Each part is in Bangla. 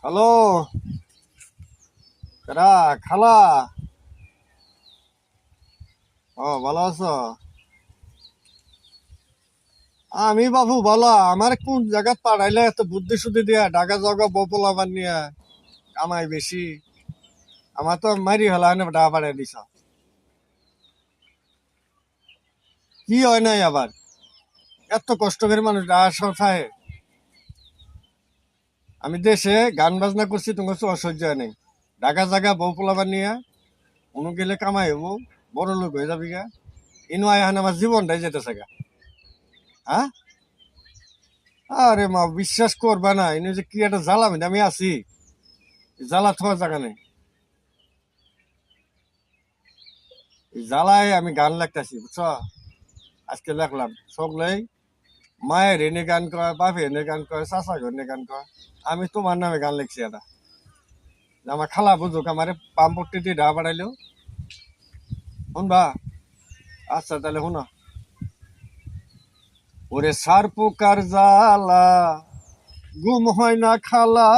হ্যালো, কেডা খালা? ভালো আছো? আমি বাবু ভালো। আমার কোন জায়গা পাঠাইলে এত বুদ্ধি শুদ্ধি দিয়া ঢাকা জগা বপলা বানিয়া কামাই বেশি? আমার তো মারি হলা না ঢাকা পাঠাই দিছ। কি হয় নাই আবার? এত কষ্ট করে মানুষ ঢাকা সব খায়। আমি দেশে গান বাজনা করছি, তোমার তো অসহ্য হয় নাই। ঢাকা জায়গা বপলা বানিয়া কোনো গেলে কামাই হবো, বড় লোক হয়ে যাবি গা। ইনো আয় আমার জীবনটাই যেতেছে গা। হ্যাঁ, আরে মা বিশ্বাস করবা না, এনে যে কি একটা জ্বালা আমি আছি, জ্বালা থাকার জায়গা নেই। এই জ্বালায় আমি গান লেখতেছি, বুঝছ? আজকে লেখলাম সকলেই মায়ের এনে গান কয়, বাপের এনে গান কয়, চাচা এনে গান কয়। আমি তোমার নামে গান লিখছি এটা, যে আমার খালা বুঝুক আমার পাম্পটি দিয়ে ডা বাড়াইলো। শুনবা? আচ্ছা তাহলে শুনো। ওরে সার পোকার জ্বালা ঘুম হয় না খালা,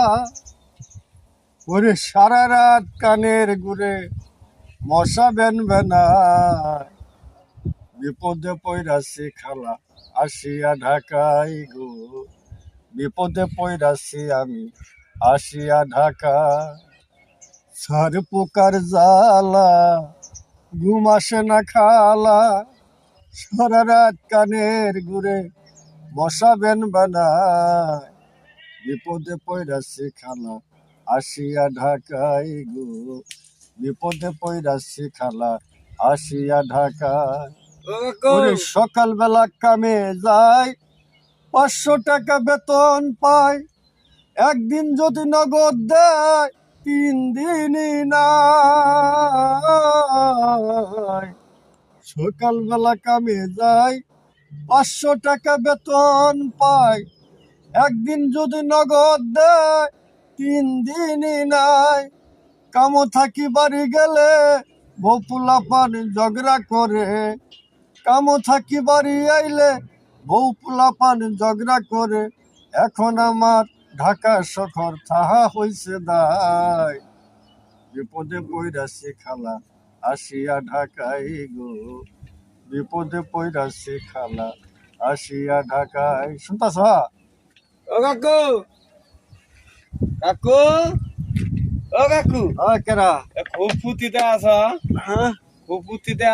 ওরে সারা রাত কানের গুড়ে মশা বেন বেনায়, বিপদে পইরাছি খালা আসিয়া ঢাকাই গো, বিপদে পইরাছি আমি আসিয়া ঢাকা। সার পোকার জ্বালা ঘুম আসে না খালা, সারা রাত কানের ঘুরে মশা বেন বানায়, বিপদে পইরাছি খালা আসিয়া ঢাকাই গো, বিপদে পইরাছি খালা আসিয়া ঢাকায়। ওরে সকালবেলা কামে যায়, 500 টাকা বেতন পায়, একদিন যদি নগদ দেয় 3 দিনই নাই। সকালবেলা কামে যায়, 500 টাকা বেতন পায়, একদিন যদি নগদ দেয় 3 দিনই নাই। কামো থাকি বাড়ি গেলে বপুলা পান ঝগড়া করে, কামো থাকি বাড়ি আইলে বউ পোলা পান ঝগড়া করে। এখন আমার ঢাকা শহর থাহা হইছে দায়, বিপদে পইরাছি খালা আসিয়া ঢাকাই গো, বিপদে পইরাছি খালা আসিয়া ঢাকায়। শুনতাছ? ও কাকু, কাকু, ও কাকু, কেরা? খুব ফুর্তিতে আছো? হ্যাঁ, খুব ফুর্তিতে